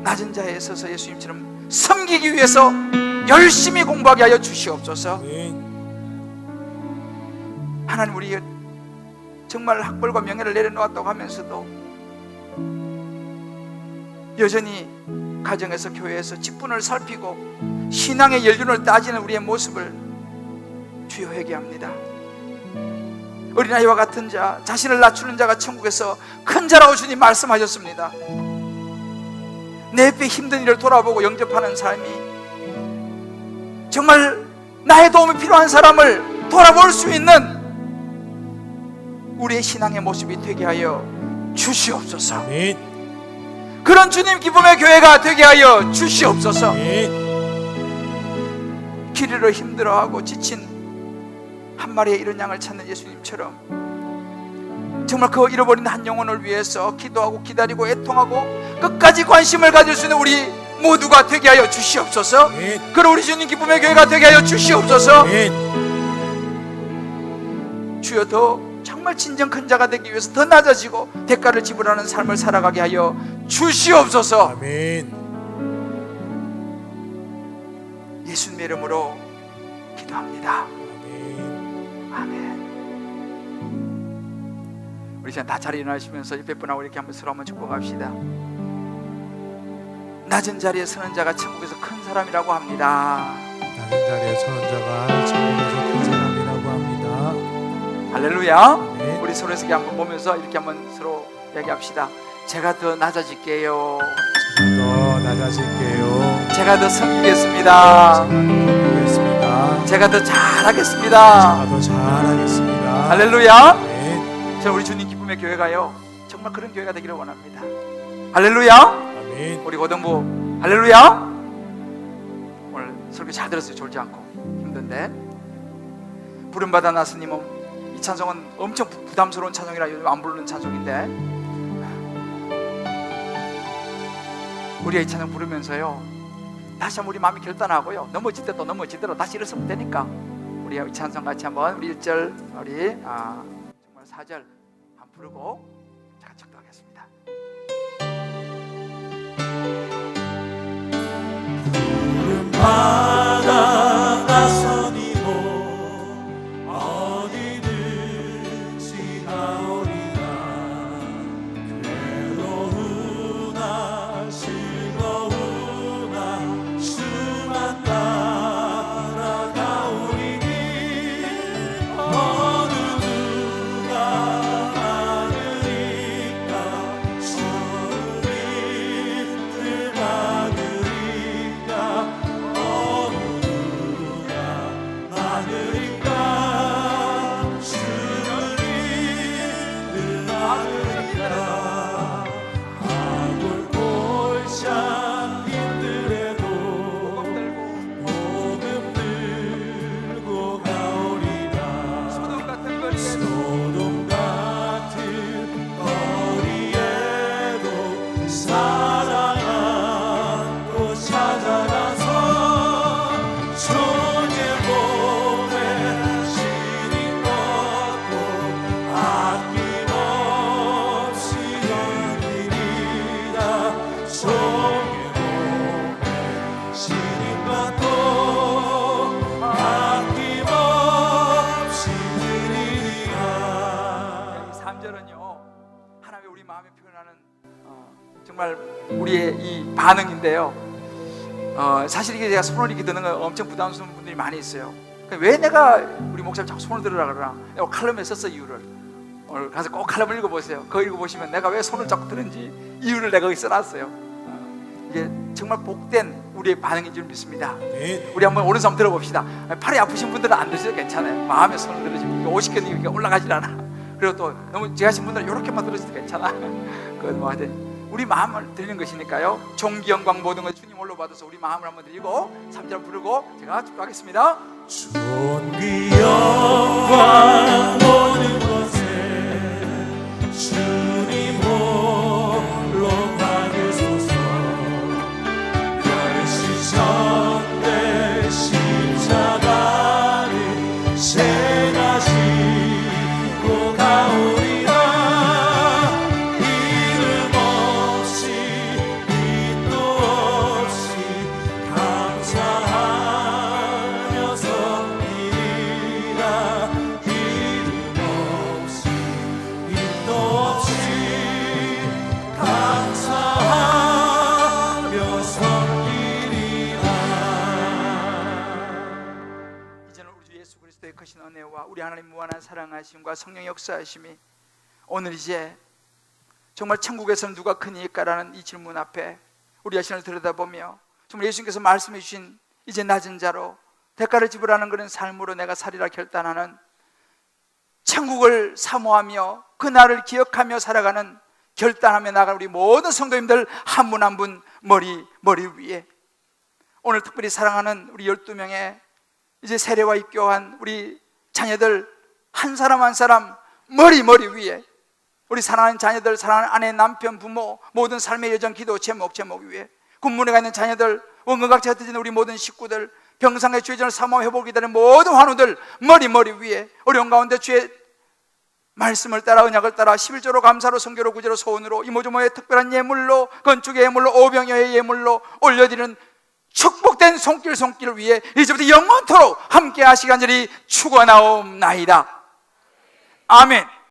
낮은 자에 서서 예수님처럼 섬기기 위해서 열심히 공부하게 하여 주시옵소서. 하나님, 우리 정말 학벌과 명예를 내려놓았다고 하면서도 여전히 가정에서, 교회에서 직분을 살피고 신앙의 연륜을 따지는 우리의 모습을 주여 회개합니다. 어린아이와 같은 자, 자신을 낮추는 자가 천국에서 큰 자라고 주님 말씀하셨습니다. 내 옆에 힘든 일을 돌아보고 영접하는 삶이, 정말 나의 도움이 필요한 사람을 돌아볼 수 있는 우리의 신앙의 모습이 되게 하여 주시옵소서. 아멘. 그런 주님 기쁨의 교회가 되게 하여 주시옵소서. 아멘. 길 잃어 힘들어하고 지친 한 마리의 이른 양을 찾는 예수님처럼 정말 그 잃어버린 한 영혼을 위해서 기도하고 기다리고 애통하고 끝까지 관심을 가질 수 있는 우리 모두가 되게 하여 주시옵소서. 아멘. 그런 우리 주님 기쁨의 교회가 되게 하여 주시옵소서. 아멘. 주여, 더 정말 진정 큰 자가 되기 위해서 더 낮아지고 대가를 지불하는 삶을 살아가게 하여 주시옵소서. 아멘. 예수님의 이름으로 기도합니다. 아멘. 아멘. 우리 다 자리 일어나시면서 옆에 분하고 이렇게 한번 서로 한번 축복합시다. 낮은 자리에 서는 자가 천국에서 큰 사람이라고 합니다. 낮은 자리에 서는 자가 천국에서 큰 사람이라고 합니다. 할렐루야. 네. 우리 서로 이렇게 한번 보면서 이렇게 한번 서로 이야기합시다. 제가 더 낮아질게요. 더 낮아질게요. 제가 더 섬기겠습니다. 섬기겠습니다. 제가 더 잘하겠습니다. 제가 더 잘하겠습니다. 할렐루야. 네. 자, 우리 주님 기쁨의 교회가요, 정말 그런 교회가 되기를 원합니다. 할렐루야. 아멘. 우리 고등부 할렐루야. 오늘 설교 잘 들었어요. 졸지 않고. 힘든데 부름받아 나스님은 이 찬송은 엄청 부담스러운 찬송이라 요즘 안 부르는 찬송인데, 우리가 이 찬송 부르면서요 다시 한번 우리 마음이 결단하고요, 넘어질 때도 넘어지더라도 다시 일어서면 되니까 우리 이 찬송 같이 한번 우리 1절 우리 정말 4절 한번 부르고 같이 기도하겠습니다. 부름받아 나서니고 어디든지 가오리라. 괴로우나 즐거우나 주만 따라가오리니 어느 누가 많으니까 주를 받으리까. 어느 누가 많으니까 주를 받으리까. 아굴 골짜 힘들에도 복음 들고 가오리라. 소돔 같은 거리에도 사랑하고 찾아가서 주의 몸에 시린 것도 아낌없이 드리리라. 주의 몸에 시린 것도 아낌없이 드리리라. 3절은요 하나님의 우리 마음에 표현하는 정말 우리의 이 반응인데요, 사실 이게 제가 손을 이렇게 드는 거 엄청 부담스러운 분들이 많이 있어요. 왜 내가 우리 목사님 자꾸 손을 들으라 그러나? 내가 칼럼에 썼어 이유를. 오늘 가서 꼭 칼럼을 읽어보세요. 그거 읽어보시면 내가 왜 손을 자꾸 드는지 이유를 내가 거기 써놨어요. 이게 정말 복된 우리의 반응인 줄 믿습니다. 네. 우리 한번 오른손 한번 들어봅시다. 팔이 아프신 분들은 안 드셔도 괜찮아요. 마음에 손을 들으시면 50견이 올라가질 않아. 그리고 또 너무 지하신 분들은 이렇게만 들으셔도 괜찮아. 그건 뭐 하든 우리 마음을 드리는 것이니까요, 존귀 영광 모든 걸 주님 홀로 받아서 우리 마음을 한번 드리고 3절 부르고 제가 축도하겠습니다. 존귀 영광 모든 것에 주님 홀로 받으소서. 열시전대 십자가를 일하심과 성령의 역사하심이 오늘 이제 정말 천국에서는 누가 크니까라는 이 질문 앞에 우리 자신을 들여다보며 정말 예수님께서 말씀해 주신 이제 낮은 자로 대가를 지불하는 그런 삶으로 내가 살리라 결단하는, 천국을 사모하며 그 날을 기억하며 살아가는, 결단하며 나갈 우리 모든 성도님들 한 분 한 분 머리 위에 오늘 특별히 사랑하는 우리 12명의 이제 세례와 입교한 우리 자녀들 한 사람 한 사람 머리 위에, 우리 사랑하는 자녀들, 사랑하는 아내, 남편, 부모 모든 삶의 여정, 기도 제목 위에, 군문에 가 있는 자녀들, 원근각지가 터지는 우리 모든 식구들, 병상의 주의전을 사모하며 회복을 기다리는 모든 환우들 머리 위에, 어려운 가운데 주의 말씀을 따라 언약을 따라 11조로 감사로 성교로 구제로 소원으로 이모저모의 특별한 예물로, 건축의 예물로, 오병여의 예물로 올려드리는 축복된 손길 위에 이제부터 영원토록 함께 하시간절히 축원하옵나이다. 아멘.